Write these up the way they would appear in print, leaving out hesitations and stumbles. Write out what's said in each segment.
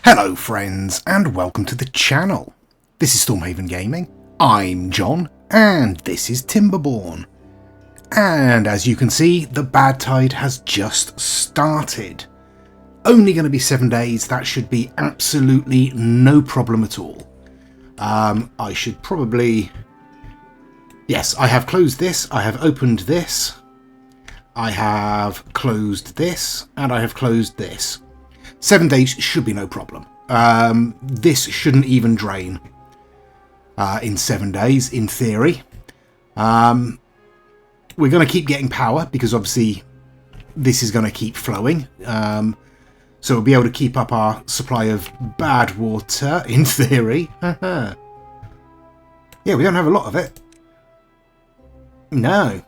Hello friends and welcome to the channel. This is Stormhaven Gaming, I'm John and this is Timberborn. And as you can see, the bad tide has just started. Only going to be 7 days, that should be absolutely no problem at all. I should probably... Yes, I have closed this, I have opened this, I have closed this, and I have closed this. 7 days should be no problem. This shouldn't even drain in 7 days, in theory. We're going to keep getting power, because obviously this is going to keep flowing. So we'll be able to keep up our supply of bad water, in theory. Yeah, we don't have a lot of it. No.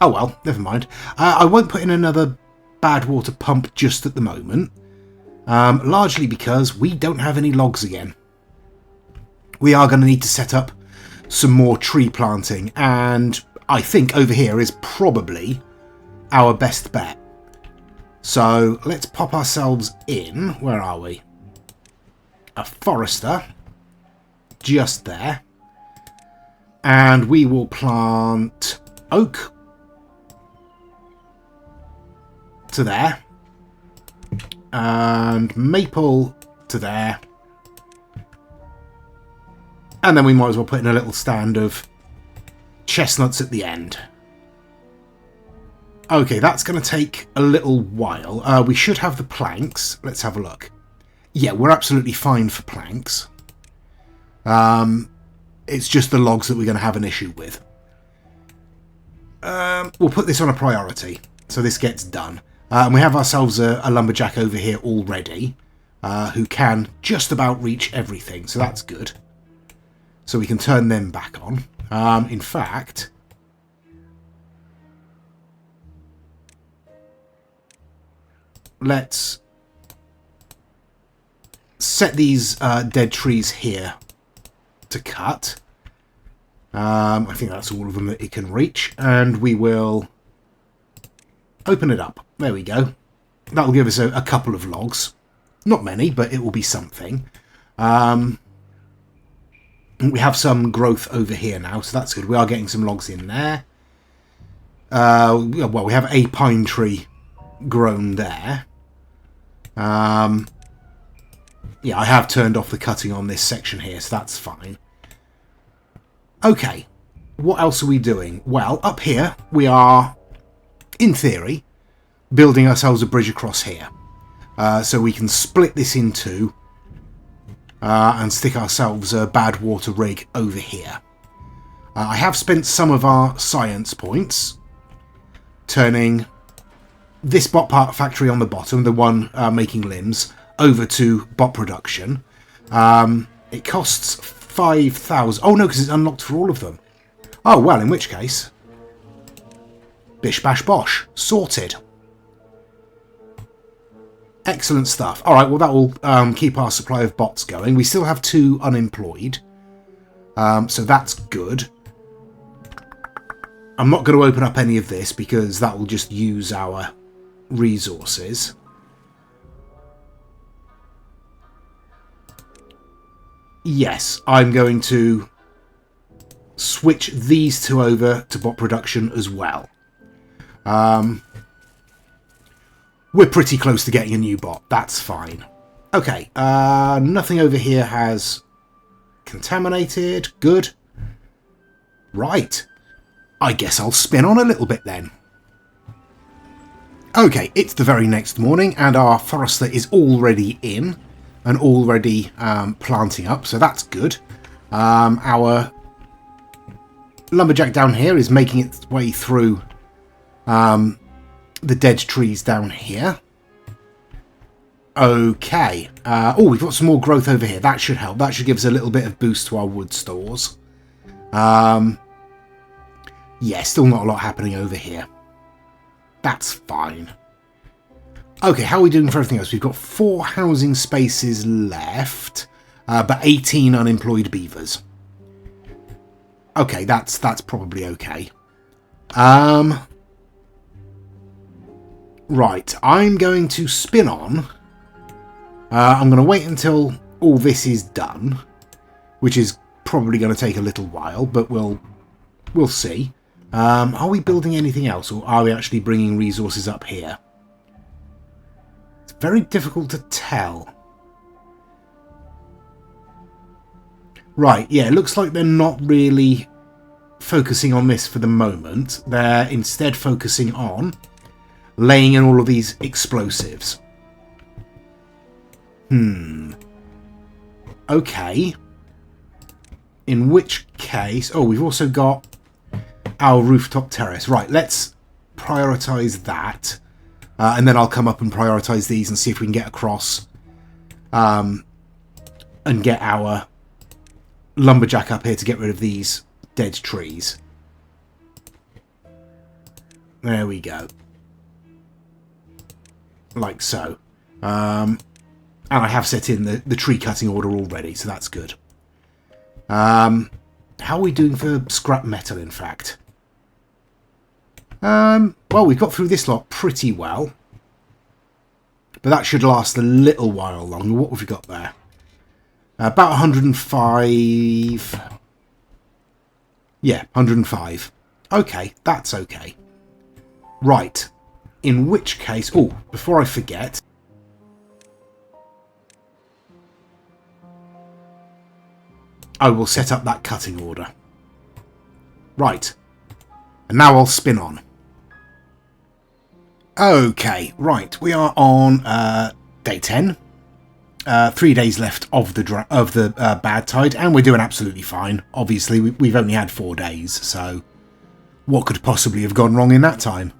Oh well, never mind. I won't put in another bad water pump just at the moment, largely because we don't have any logs again. We are going to need to set up some more tree planting, and I think over here is probably our best bet. So let's pop ourselves in. Where are we? A forester, just there, and we will plant oak to there, and maple to there, and then we might as well put in a little stand of chestnuts at the end. Okay, that's going to take a little while. We should have the planks. Let's have a look. Yeah, we're absolutely fine for planks. It's just the logs that we're going to have an issue with. We'll put this on a priority, so this gets done. And we have ourselves a lumberjack over here already, who can just about reach everything, so that's good. So we can turn them back on. In fact, let's set these dead trees here to cut. I think that's all of them that it can reach, and we will open it up. There we go. That'll give us a couple of logs. Not many, but it will be something. We have some growth over here now, so that's good. We are getting some logs in there. Well, we have a pine tree grown there. Yeah, I have turned off the cutting on this section here, so that's fine. Okay, what else are we doing? Well, up here we are, in theory, building ourselves a bridge across here. So we can split this in two and stick ourselves a bad water rig over here. I have spent some of our science points turning this bot part factory on the bottom, the one making limbs, over to bot production. It costs 5,000. Oh no, because it's unlocked for all of them. Oh well, in which case, bish bash bosh, sorted. Excellent stuff. Alright, well that will keep our supply of bots going. We still have 2 unemployed, so that's good. I'm not going to open up any of this because that will just use our resources. Yes, I'm going to switch these 2 over to bot production as well. We're pretty close to getting a new bot. That's fine. Okay, nothing over here has contaminated. Good. Right. I guess I'll spin on a little bit then. Okay, it's the very next morning and our forester is already in and already planting up, so that's good. Our lumberjack down here is making its way through the dead trees down here. Okay. Oh, we've got some more growth over here. That should help. That should give us a little bit of boost to our wood stores. Yeah, still not a lot happening over here. That's fine. Okay, how are we doing for everything else? We've got 4 housing spaces left, but 18 unemployed beavers. Okay, that's probably okay. Right, I'm going to spin on I'm going to wait until all this is done, which is probably going to take a little while, but we'll see. Are we building anything else, or are we actually bringing resources up here? It's very difficult to tell. Right, yeah, it looks like they're not really focusing on this for the moment. They're instead focusing on laying in all of these explosives. Okay. In which case... Oh, we've also got our rooftop terrace. Right, let's prioritise that. And then I'll come up and prioritise these and see if we can get across and get our lumberjack up here to get rid of these dead trees. There we go. Like so. And I have set in the tree cutting order already, so that's good. How are we doing for scrap metal, in fact? Well, we've got through this lot pretty well. But that should last a little while longer. What have we got there? About 105. Yeah, 105. Okay, that's okay. Right. In which case... Oh, before I forget... I will set up that cutting order. Right. And now I'll spin on. Okay, right. We are on day 10. 3 days left of the bad tide, and we're doing absolutely fine. Obviously, we've only had 4 days, so what could possibly have gone wrong in that time?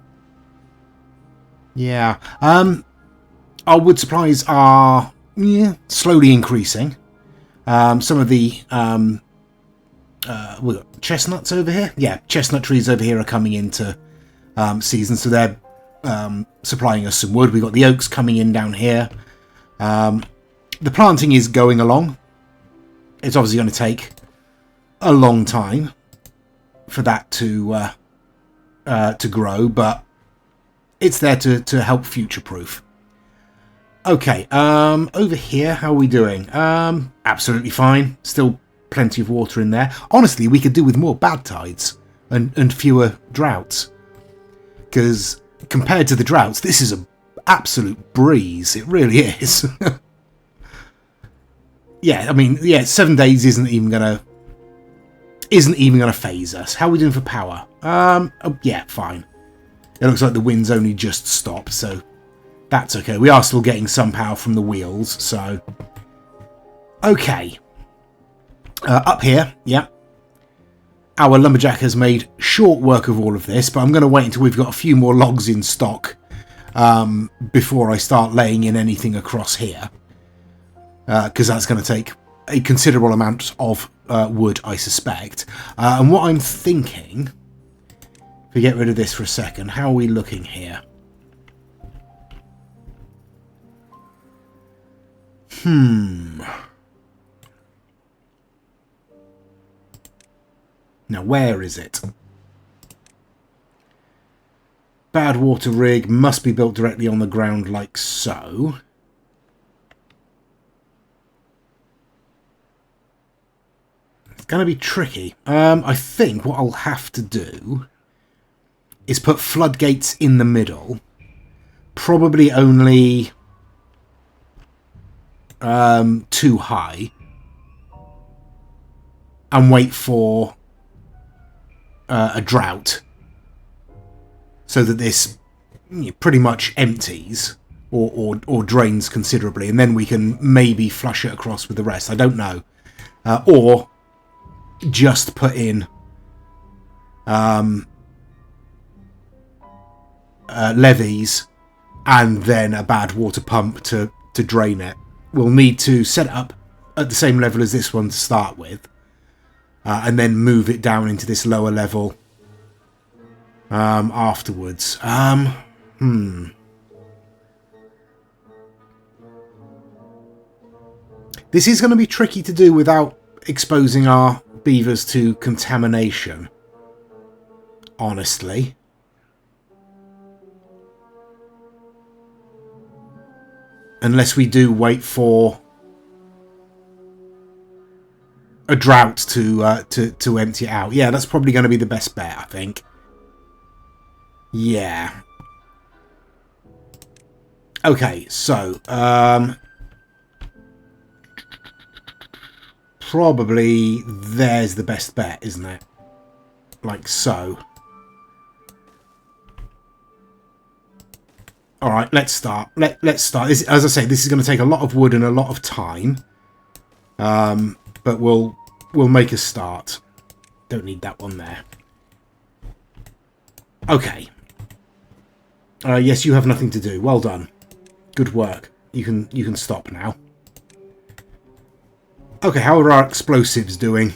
Yeah. Our wood supplies are slowly increasing. Some of the we've got chestnuts over here. Yeah, chestnut trees over here are coming into season, so they're supplying us some wood. We've got the oaks coming in down here. The planting is going along. It's obviously going to take a long time for that to grow, but it's there to help future-proof. Okay, over here, how are we doing? Absolutely fine. Still plenty of water in there. Honestly, we could do with more bad tides and fewer droughts. Because compared to the droughts, this is an absolute breeze. It really is. Yeah, I mean, yeah, 7 days isn't even gonna phase us. How are we doing for power? Oh, yeah, fine. It looks like the wind's only just stopped, so that's okay. We are still getting some power from the wheels, so okay. Up here, yeah. Our lumberjack has made short work of all of this, but I'm going to wait until we've got a few more logs in stock before I start laying in anything across here. Because that's going to take a considerable amount of wood, I suspect. And what I'm thinking, if we get rid of this for a second, how are we looking here? Now, where is it? Bad water rig must be built directly on the ground like so. It's going to be tricky. I think what I'll have to do is put floodgates in the middle. Probably only too high. And wait for a drought. So that this pretty much empties or drains considerably. And then we can maybe flush it across with the rest. I don't know. Or just put in levees and then a bad water pump to drain it. We'll need to set it up at the same level as this one to start with, and then move it down into this lower level afterwards. This is going to be tricky to do without exposing our beavers to contamination, honestly. Unless we do wait for a drought to empty it out. Yeah, that's probably going to be the best bet, I think. Yeah. Okay, so probably there's the best bet, isn't it? Like so. All right, let's start. Let's start. This, as I say, this is going to take a lot of wood and a lot of time. But we'll make a start. Don't need that one there. Okay. Yes, you have nothing to do. Well done. Good work. You can stop now. Okay, how are our explosives doing?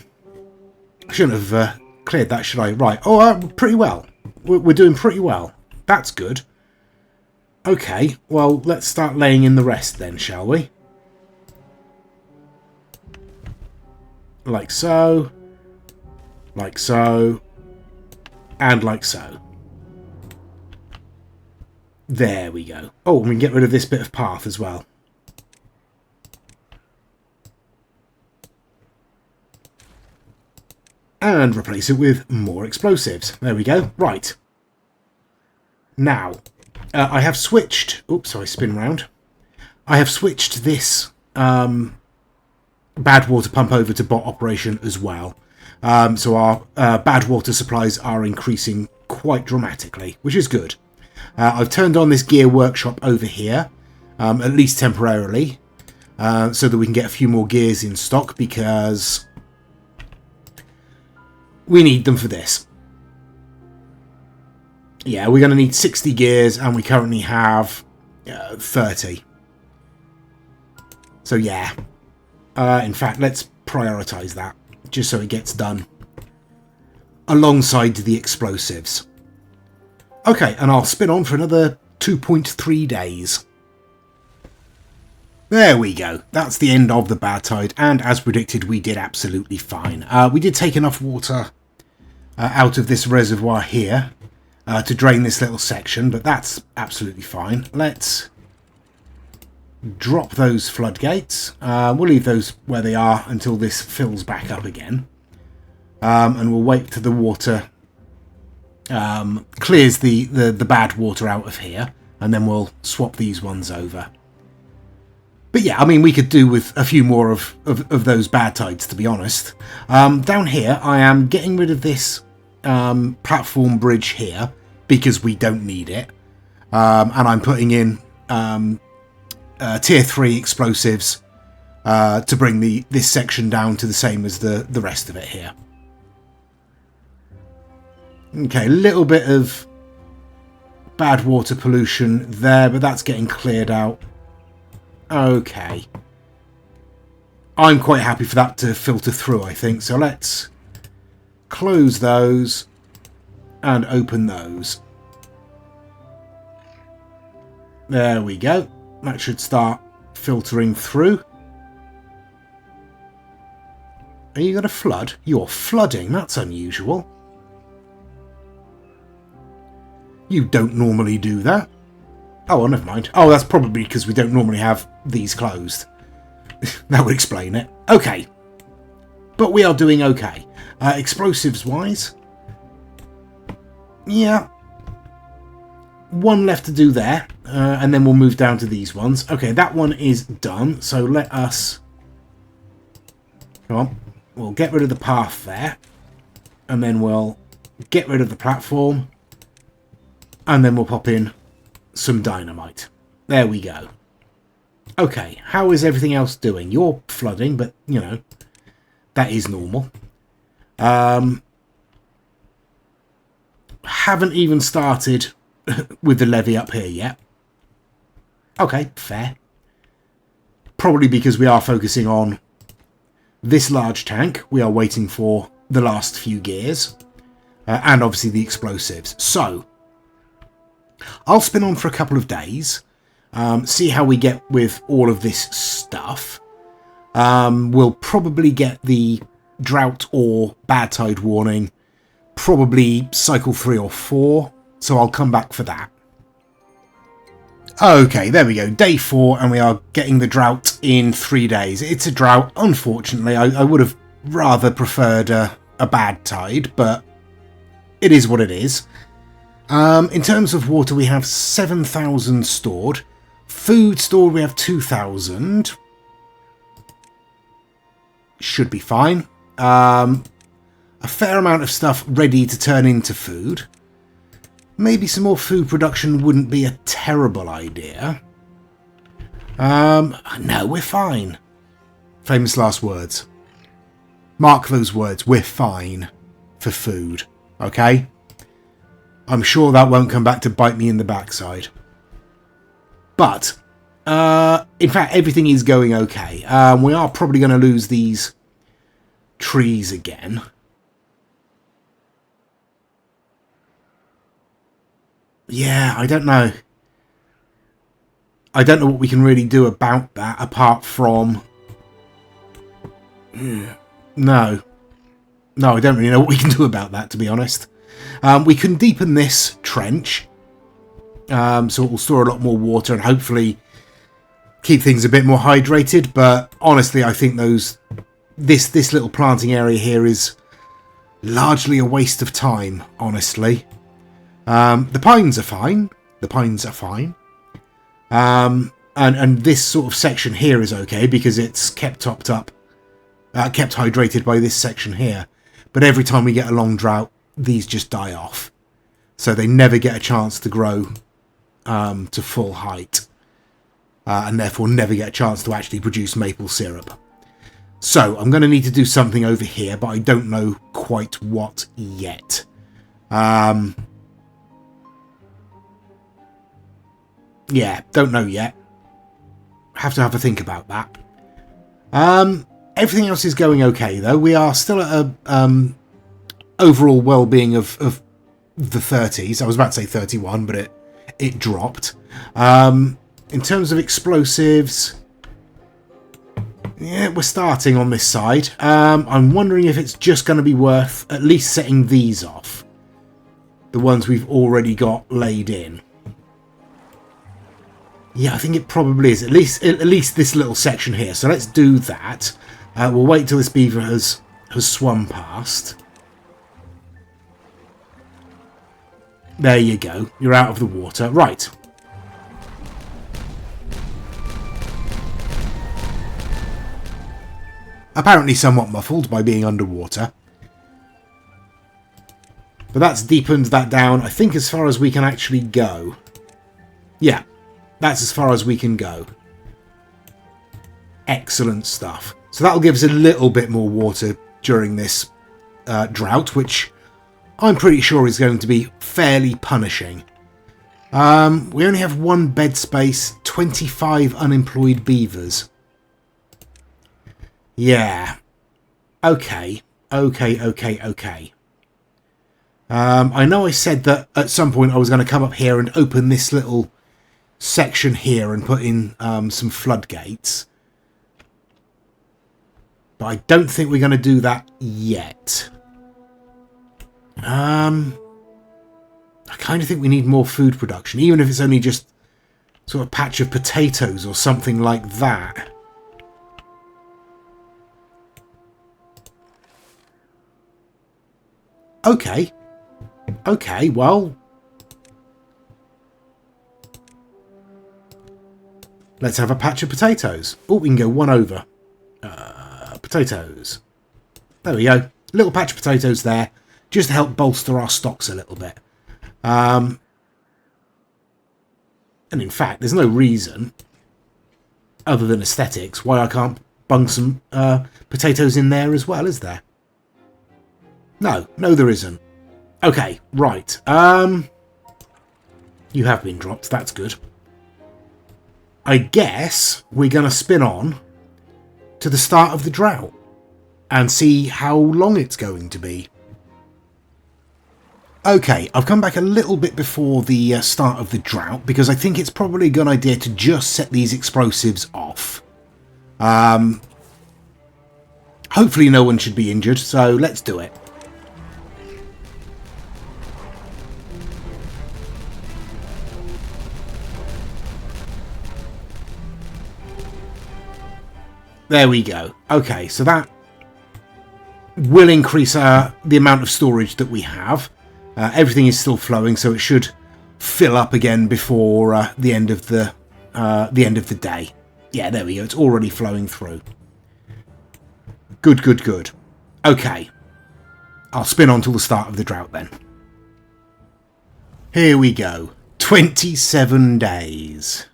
I shouldn't have cleared that, should I? Right. Oh, pretty well. We're doing pretty well. That's good. Okay, well, let's start laying in the rest then, shall we? Like so. Like so. And like so. There we go. Oh, we can get rid of this bit of path as well. And replace it with more explosives. There we go. Right. Now, I have switched... Oops, sorry, spin round. I have switched this bad water pump over to bot operation as well. So our bad water supplies are increasing quite dramatically, which is good. I've turned on this gear workshop over here, at least temporarily, so that we can get a few more gears in stock, because we need them for this. Yeah, we're going to need 60 gears, and we currently have 30. So yeah. In fact, let's prioritise that, just so it gets done alongside the explosives. Okay, and I'll spin on for another 2.3 days. There we go. That's the end of the bad tide, and as predicted, we did absolutely fine. We did take enough water out of this reservoir here to drain this little section, but that's absolutely fine. Let's drop those floodgates. We'll leave those where they are until this fills back up again. And we'll wait till the water clears the bad water out of here, and then we'll swap these ones over. But yeah, I mean, we could do with a few more of those bad tides, to be honest. Down here, I am getting rid of this platform bridge here, because we don't need it. And I'm putting in tier 3 explosives to bring this section down to the same as the rest of it here. Okay, a little bit of bad water pollution there, but that's getting cleared out. Okay. I'm quite happy for that to filter through, I think. So let's close those and open those. There we go. That should start filtering through. Are you going to flood? You're flooding. That's unusual. You don't normally do that. Oh, well, never mind. Oh, that's probably because we don't normally have these closed. That would explain it. Okay. But we are doing okay. Explosives-wise. Yeah. One left to do there. And then we'll move down to these ones. Okay, that one is done. So let us... Come on. We'll get rid of the path there. And then we'll get rid of the platform. And then we'll pop in some dynamite. There we go. Okay, how is everything else doing? You're flooding, but, you know, that is normal. Haven't even started with the levee up here yet. Okay, fair. Probably because we are focusing on this large tank. We are waiting for the last few gears. And obviously the explosives. So, I'll spin on for a couple of days, see how we get with all of this stuff. We'll probably get the drought or bad tide warning, probably cycle 3 or 4, so I'll come back for that. Okay, there we go. Day 4, and we are getting the drought in 3 days. It's a drought, unfortunately. I would have rather preferred a bad tide, but it is what it is. In terms of water, we have 7,000 stored. Food stored, we have 2,000. Should be fine. A fair amount of stuff ready to turn into food. Maybe some more food production wouldn't be a terrible idea. No, we're fine. Famous last words. Mark those words. We're fine for food. Okay? I'm sure that won't come back to bite me in the backside. But, in fact, everything is going okay. We are probably going to lose these trees again. Yeah, I don't know. I don't know what we can really do about that apart from... No. No, I don't really know what we can do about that, to be honest. We can deepen this trench. So it will store a lot more water and hopefully keep things a bit more hydrated. But honestly, I think this little planting area here is largely a waste of time, honestly. The pines are fine. The pines are fine. And this sort of section here is okay because it's kept topped up, kept hydrated by this section here. But every time we get a long drought, these just die off. So they never get a chance to grow to full height. And therefore never get a chance to actually produce maple syrup. So I'm going to need to do something over here, but I don't know quite what yet. Yeah, don't know yet. Have to have a think about that. Everything else is going okay, though. We are still at a overall well-being of the 30s. I was about to say 31, but it dropped. In terms of explosives, yeah, we're starting on this side. I'm wondering if it's just going to be worth at least setting these off. The ones we've already got laid in. Yeah, I think it probably is. At least this little section here. So let's do that. We'll wait till this beaver has swum past. There you go. You're out of the water. Right. Apparently somewhat muffled by being underwater. But that's deepened that down, I think, as far as we can actually go. Yeah. That's as far as we can go. Excellent stuff. So that'll give us a little bit more water during this drought, which I'm pretty sure is going to be fairly punishing. We only have 1 bed space, 25 unemployed beavers. Yeah. Okay. Okay. I know I said that at some point I was going to come up here and open this little section here and put in some floodgates, but I don't think we're going to do that yet. I kind of think we need more food production, even if it's only just sort of a patch of potatoes or something like that. Okay, well, let's have a patch of potatoes. Oh, we can go one over. Potatoes. There we go. Little patch of potatoes there. Just to help bolster our stocks a little bit. And in fact, there's no reason, other than aesthetics, why I can't bung some potatoes in there as well, is there? No, there isn't. Okay, right. You have been dropped. That's good. I guess we're going to spin on to the start of the drought and see how long it's going to be. Okay, I've come back a little bit before the start of the drought because I think it's probably a good idea to just set these explosives off. Hopefully no one should be injured, so let's do it. There we go. Okay, so that will increase the amount of storage that we have. Everything is still flowing, so it should fill up again before the end of the day. Yeah, there we go. It's already flowing through. Good, good, good. Okay. I'll spin on till the start of the drought then. Here we go. 27 days.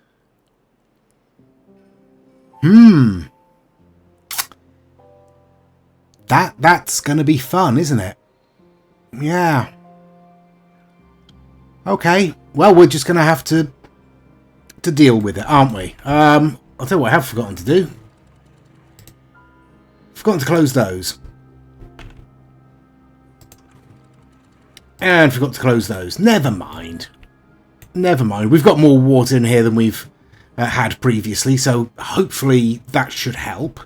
That's going to be fun, isn't it? Yeah. Okay. Well, we're just going to have to deal with it, aren't we? I'll tell you what I have forgotten to do. Forgotten to close those. And forgot to close those. Never mind. Never mind. We've got more water in here than we've had previously, so hopefully that should help.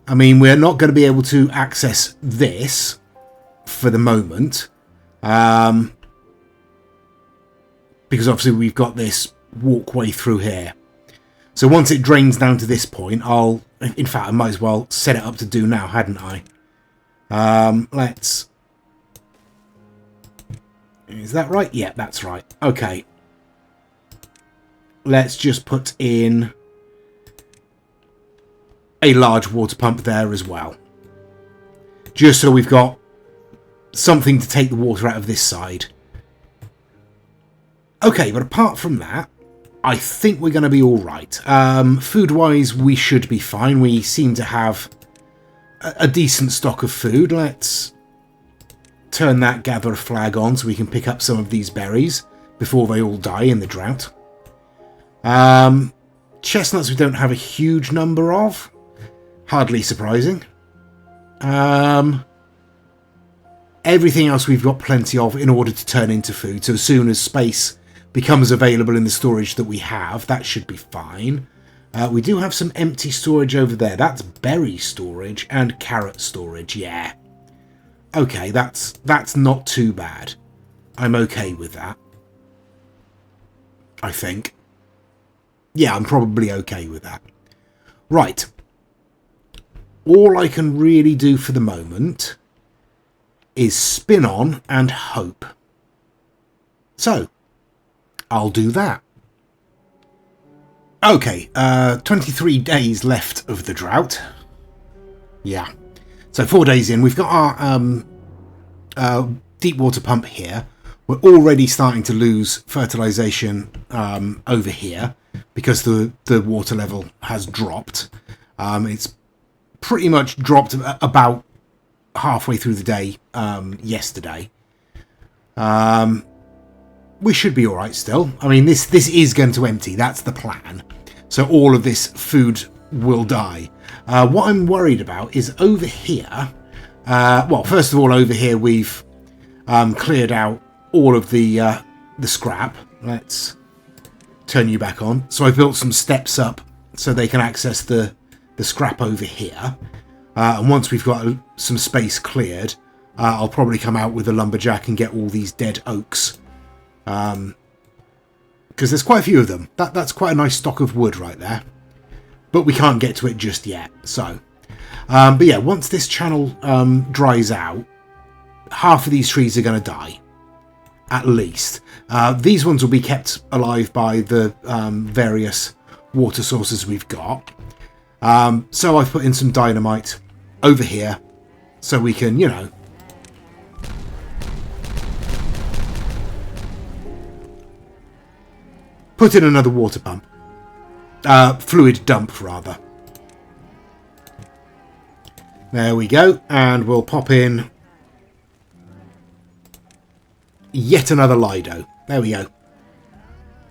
I mean, we're not going to be able to access this for the moment. Because obviously we've got this walkway through here. So once it drains down to this point, in fact, I might as well set it up to do now, hadn't I? Is that right? Yeah, that's right. Okay. Let's just put in a large water pump there as well. Just so we've got something to take the water out of this side. Okay, but apart from that, I think we're going to be alright. Food-wise, we should be fine. We seem to have a decent stock of food. Let's turn that gather flag on so we can pick up some of these berries before they all die in the drought. Chestnuts we don't have a huge number of. Hardly surprising. Everything else we've got plenty of in order to turn into food. So as soon as space becomes available in the storage that we have, that should be fine. We do have some empty storage over there. That's berry storage and carrot storage. Yeah. Okay, that's not too bad. I'm okay with that. I think. Yeah, I'm probably okay with that. Right. All I can really do for the moment is spin on and hope. So, I'll do that. Okay, 23 days left of the drought. Yeah. So 4 days in, we've got our deep water pump here. We're already starting to lose fertilization over here because the water level has dropped. It's pretty much dropped about halfway through the day yesterday. We should be alright still. I mean, this is going to empty. That's the plan. So all of this food will die. What I'm worried about is over here. Well, first of all, over here we've cleared out all of the scrap. Let's turn you back on. So I built some steps up so they can access the scrap over here. And once we've got some space cleared, I'll probably come out with a lumberjack and get all these dead oaks. Because there's quite a few of them. That's quite a nice stock of wood right there. But we can't get to it just yet. So, but yeah, once this channel dries out, half of these trees are going to die. At least. These ones will be kept alive by the various water sources we've got. So I've put in some dynamite over here so we can, you know, put in another water pump. Fluid dump, rather. There we go. And we'll pop in yet another Lido. There we go.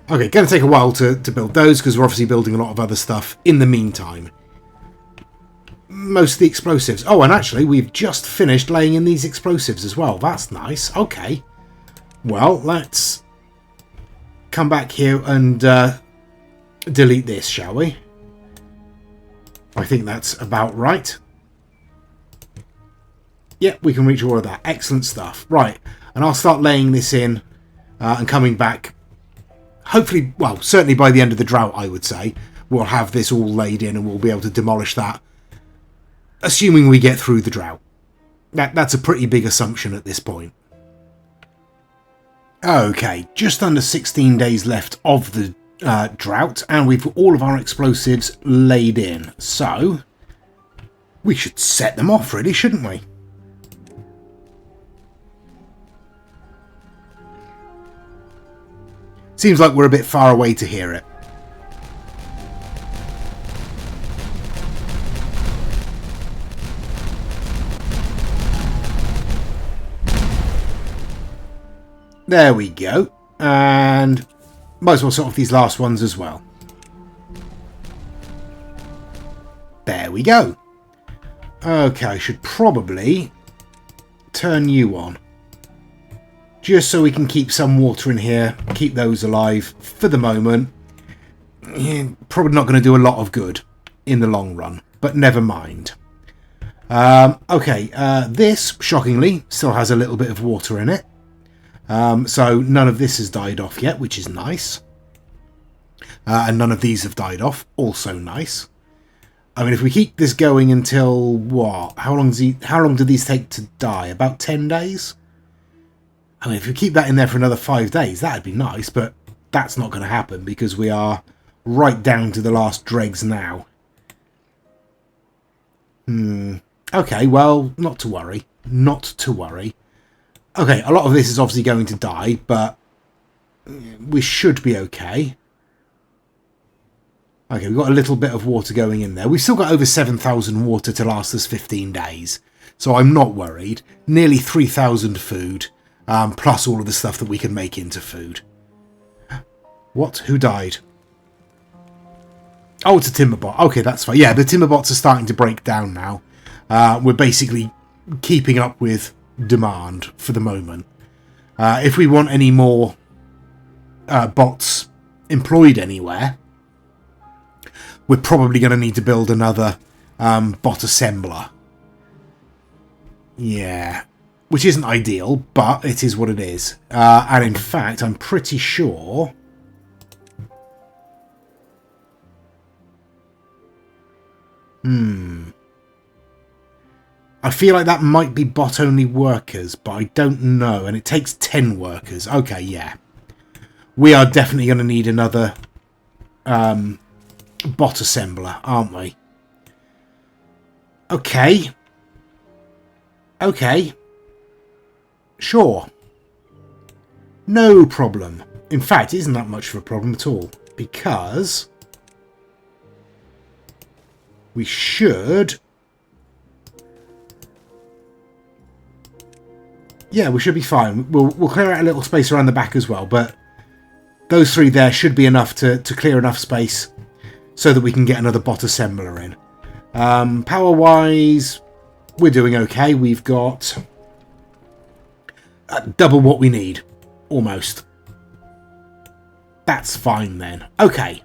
Okay, going to take a while to build those because we're obviously building a lot of other stuff in the meantime. Most of the explosives. Oh, and actually, we've just finished laying in these explosives as well. That's nice. Okay. Well, let's come back here and delete this, shall we? I think that's about right. Yep, we can reach all of that. Excellent stuff. Right, and I'll start laying this in and coming back. Hopefully, well, certainly by the end of the drought, I would say. we'll have this all laid in and we'll be able to demolish that, assuming we get through the drought. That's a pretty big assumption at this point. Okay, just under 16 days left of the drought, and we've got all of our explosives laid in. So, we should set them off, really, shouldn't we? Seems like we're a bit far away to hear it. There we go. And might as well set off these last ones as well. There we go. Okay, I should probably turn you on. Just so we can keep some water in here, keep those alive for the moment. Probably not going to do a lot of good in the long run, but never mind. Okay, this, shockingly, still has a little bit of water in it. So none of this has died off yet, which is nice. And none of these have died off, also nice. I mean, if we keep this going until, what? How long do these take to die? About 10 days? I mean, if we keep that in there for another 5 days, that'd be nice, but that's not going to happen because we are right down to the last dregs now. Okay, well, not to worry. Not to worry. Okay, a lot of this is obviously going to die, but we should be okay. Okay, we've got a little bit of water going in there. We've still got over 7,000 water to last us 15 days, so I'm not worried. Nearly 3,000 food. Plus all of the stuff that we can make into food. What? Who died? Oh, it's a Timberbot. Okay, that's fine. Yeah, the Timberbots are starting to break down now. We're basically keeping up with demand for the moment. If we want any more bots employed anywhere, we're probably going to need to build another bot assembler. Yeah. Which isn't ideal, but it is what it is. And in fact, I'm pretty sure... I feel like that might be bot-only workers, but I don't know. And it takes 10 workers. Okay, yeah. We are definitely going to need another bot assembler, aren't we? Okay. Okay. Sure. No problem. In fact, it isn't that much of a problem at all. Because we should... Yeah, we should be fine. We'll clear out a little space around the back as well, but those three there should be enough to clear enough space so that we can get another bot assembler in. Power-wise, we're doing okay. We've got... double what we need. Almost. That's fine then. Okay.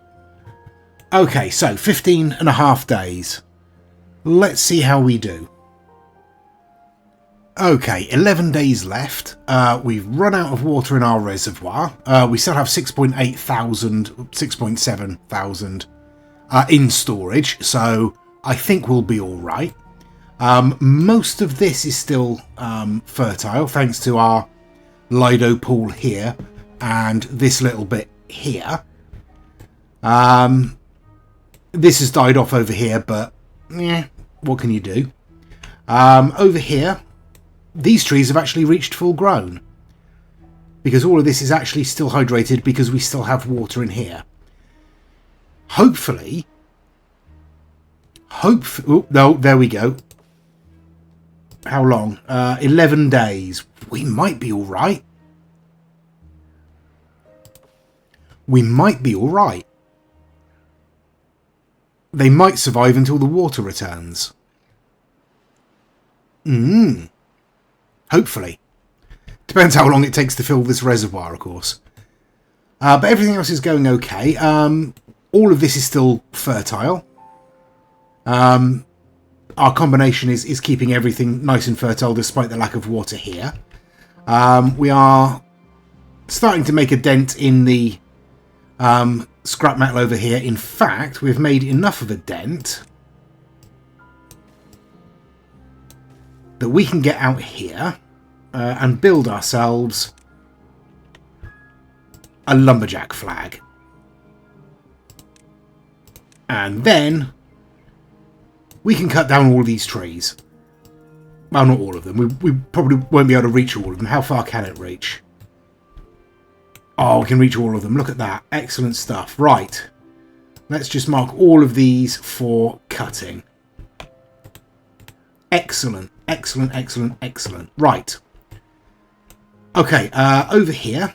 Okay, so 15 and a half days. Let's see how we do. Okay, 11 days left. We've run out of water in our reservoir. We still have 6.8 thousand, 6.7 thousand in storage, so I think we'll be alright. Most of this is still fertile, thanks to our Lido pool here and this little bit here. This has died off over here, but yeah, what can you do? Over here, these trees have actually reached full grown because all of this is actually still hydrated because we still have water in here. Hopefully, oh, no, there we go. How long? 11 days. We might be all right. We might be all right. They might survive until the water returns. Hopefully. Depends how long it takes to fill this reservoir, of course. But everything else is going okay. All of this is still fertile. Our combination is keeping everything nice and fertile despite the lack of water here. We are starting to make a dent in the scrap metal over here. In fact, we've made enough of a dent that we can get out here and build ourselves a lumberjack flag. And then we can cut down all these trees. Well, not all of them. We probably won't be able to reach all of them. How far can it reach? Oh, we can reach all of them. Look at that. Excellent stuff. Right. Let's just mark all of these for cutting. Excellent. Excellent, excellent, excellent. Right. Okay, over here,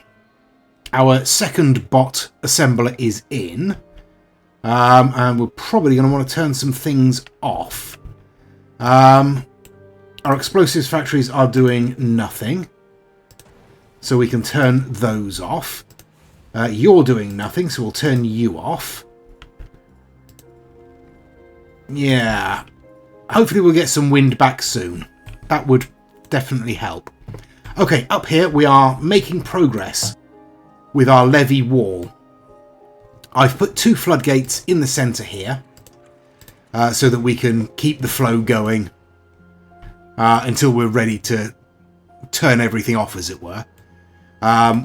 our second bot assembler is in. And we're probably going to want to turn some things off. Our explosives factories are doing nothing. So we can turn those off. You're doing nothing, so we'll turn you off. Yeah. Hopefully we'll get some wind back soon. That would definitely help. Okay, up here we are making progress with our levee wall. I've put 2 floodgates in the centre here so that we can keep the flow going until we're ready to turn everything off, as it were.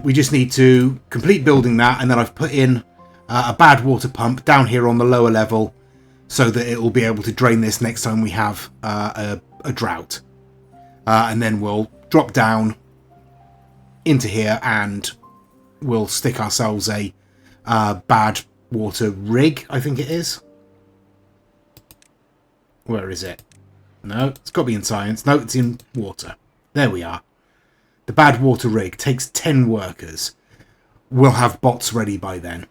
We just need to complete building that, and then I've put in a bad water pump down here on the lower level so that it will be able to drain this next time we have a drought. And then we'll drop down into here and we'll stick ourselves a bad water rig, I think it is. Where is it? No, it's got to be in science. No, it's in water. There we are. The bad water rig takes 10 workers. We'll have bots ready by then.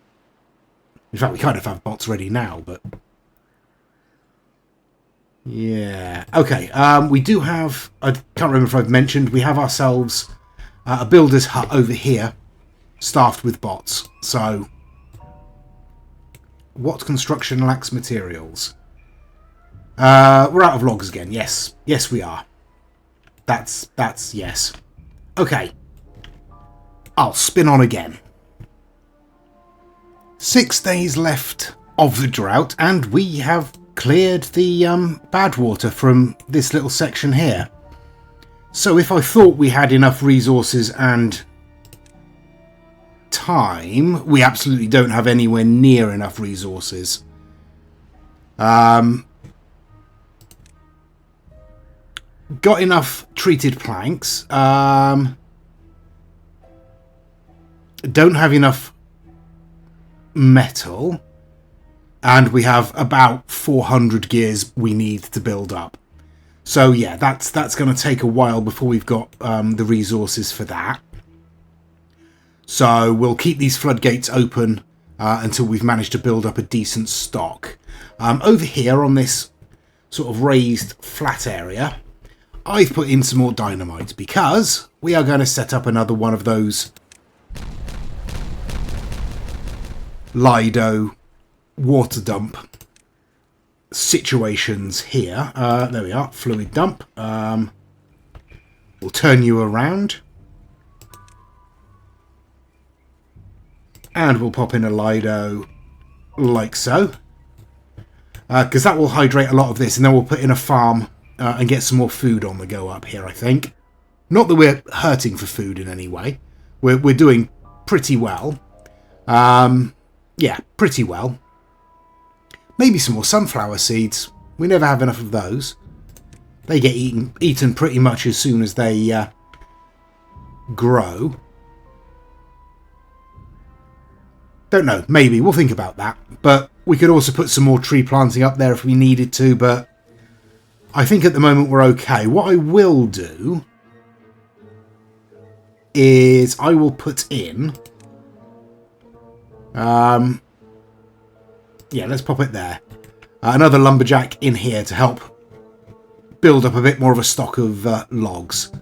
In fact, we kind of have bots ready now, but... yeah. Okay, we do have... I can't remember if I've mentioned, we have ourselves a builder's hut over here, staffed with bots. So, what construction lacks materials? We're out of logs again. Yes. Yes, we are. That's yes. Okay. I'll spin on again. 6 days left of the drought, and we have cleared the bad water from this little section here. So if I thought we had enough resources and time, we absolutely don't have anywhere near enough resources. Got enough treated planks. Don't have enough metal. And we have about 400 gears we need to build up. So yeah, that's going to take a while before we've got the resources for that. So we'll keep these floodgates open until we've managed to build up a decent stock. Over here on this sort of raised flat area, I've put in some more dynamite because we are going to set up another one of those Lido water dump situations here. There we are, fluid dump. We'll turn you around. And we'll pop in a Lido like so. Because that will hydrate a lot of this, and then we'll put in a farm and get some more food on the go up here, I think. Not that we're hurting for food in any way. We're doing pretty well. Yeah, pretty well. Maybe some more sunflower seeds. We never have enough of those. They get eaten pretty much as soon as they grow. Don't know. Maybe. We'll think about that. But we could also put some more tree planting up there if we needed to. But I think at the moment we're okay. What I will do is I will put in... yeah, let's pop it there. Another lumberjack in here to help build up a bit more of a stock of logs.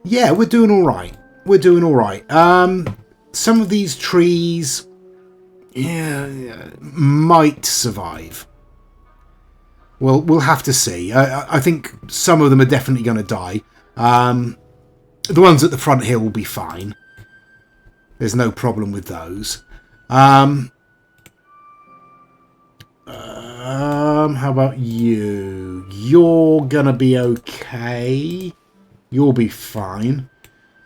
Yeah, we're doing all right. We're doing all right. Some of these trees, yeah, might survive. Well, we'll have to see. I think some of them are definitely going to die. The ones at the front here will be fine. There's no problem with those. How about you? You're gonna be okay. You'll be fine.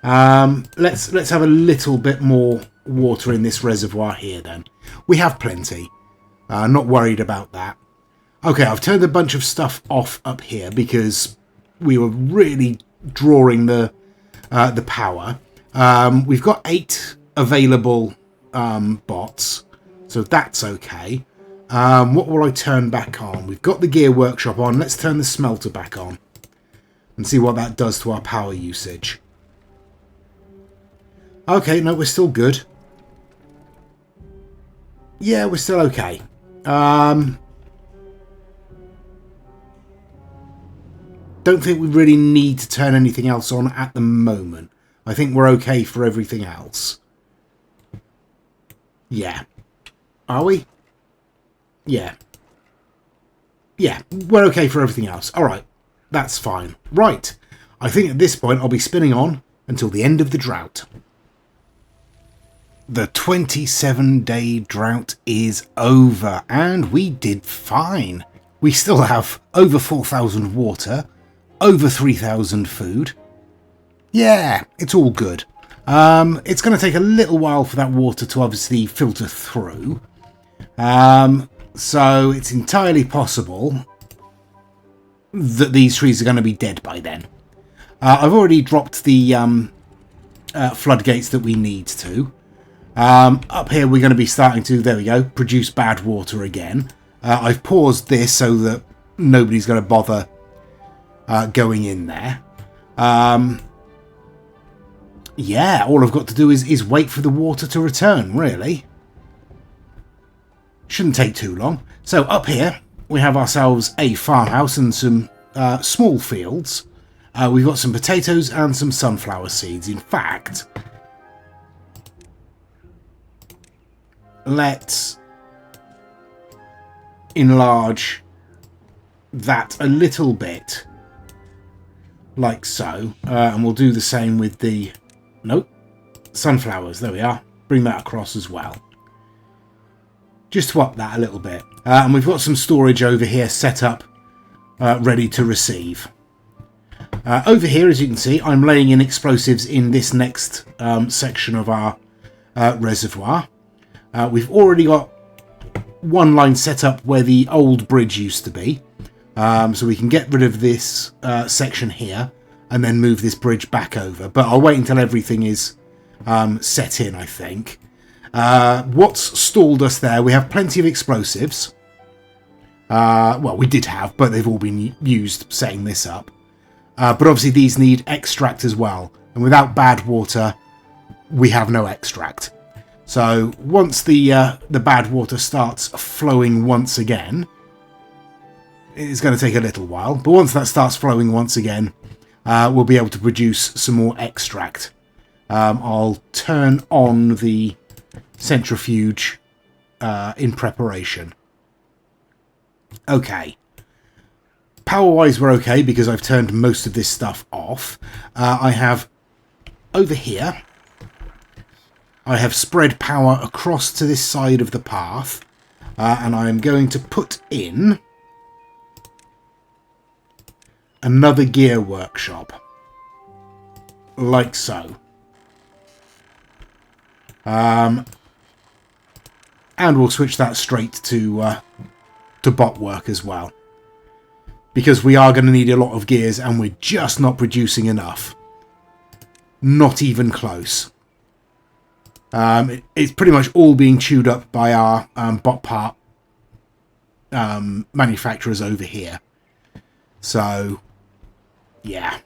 Let's have a little bit more water in this reservoir here then. We have plenty. Not worried about that. Okay, I've turned a bunch of stuff off up here because we were really drawing the power. We've got 8 available bots, so that's okay. What will I turn back on? We've got the gear workshop on. Let's turn the smelter back on and see what that does to our power usage. Okay, no, we're still good. Yeah, we're still okay. Don't think we really need to turn anything else on at the moment. I think we're okay for everything else. Yeah. Are we? Yeah. Yeah, we're okay for everything else. Alright, that's fine. Right, I think at this point I'll be spinning on until the end of the drought. The 27-day drought is over, and we did fine. We still have over 4,000 water, over 3,000 food. Yeah, it's all good. It's going to take a little while for that water to obviously filter through. So it's entirely possible that these trees are going to be dead by then. I've already dropped the floodgates that we need to. Up here we're going to be starting to, there we go, produce bad water again. I've paused this so that nobody's going to bother going in there. Yeah, all I've got to do is wait for the water to return, really. Shouldn't take too long. So up here we have ourselves a farmhouse and some small fields. We've got some potatoes and some sunflower seeds. In fact, let's enlarge that a little bit, like so. And we'll do the same with the... Nope. Sunflowers. There we are. Bring that across as well. Just to up that a little bit. And we've got some storage over here set up, ready to receive. Over here, as you can see, I'm laying in explosives in this next section of our reservoir. We've already got one line set up where the old bridge used to be. So we can get rid of this section here and then move this bridge back over. But I'll wait until everything is set in, I think. What's stalled us there? We have plenty of explosives. Well, we did have, but they've all been used setting this up. But obviously these need extract as well. And without bad water, we have no extract. So once the bad water starts flowing once again, it's going to take a little while. But once that starts flowing once again, we'll be able to produce some more extract. I'll turn on the centrifuge in preparation. Okay. Power-wise, we're okay because I've turned most of this stuff off. I have over here, I have spread power across to this side of the path, and I am going to put in another gear workshop, like so. And we'll switch that straight to bot work as well. Because we are going to need a lot of gears and we're just not producing enough. Not even close. It's pretty much all being chewed up by our bot part manufacturers over here. So, yeah.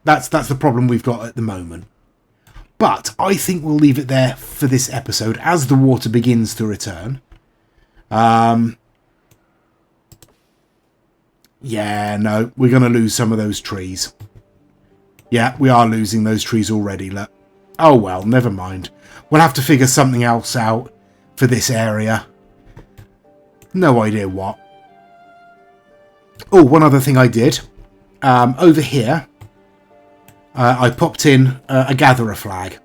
That's the problem we've got at the moment. But I think we'll leave it there for this episode as the water begins to return. Yeah, no, we're going to lose some of those trees. Yeah, we are losing those trees already. Look. Oh, well, never mind. We'll have to figure something else out for this area. No idea what. Oh, one other thing I did. Over here, I popped in a gatherer flag.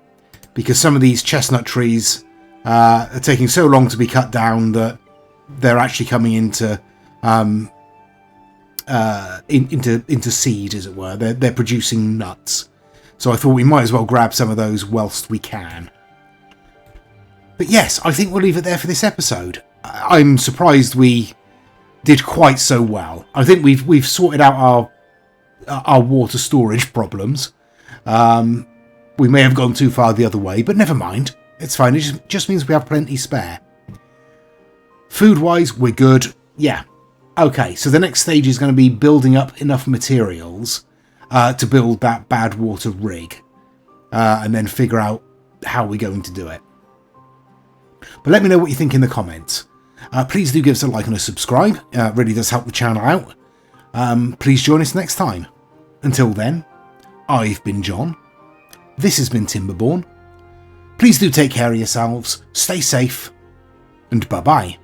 Because some of these chestnut trees are taking so long to be cut down that they're actually coming into seed, as it were. They're producing nuts. So I thought we might as well grab some of those whilst we can. But yes, I think we'll leave it there for this episode. I'm surprised we did quite so well. I think we've sorted out our water storage problems. We may have gone too far the other way, but never mind. It's fine. It just means we have plenty spare. Food-wise, we're good. Yeah. Okay, so the next stage is going to be building up enough materials to build that bad water rig. And then figure out how we're going to do it. But let me know what you think in the comments. Please do give us a like and a subscribe. It really does help the channel out. Please join us next time. Until then, I've been John. This has been Timberborn. Please do take care of yourselves, stay safe, and bye-bye.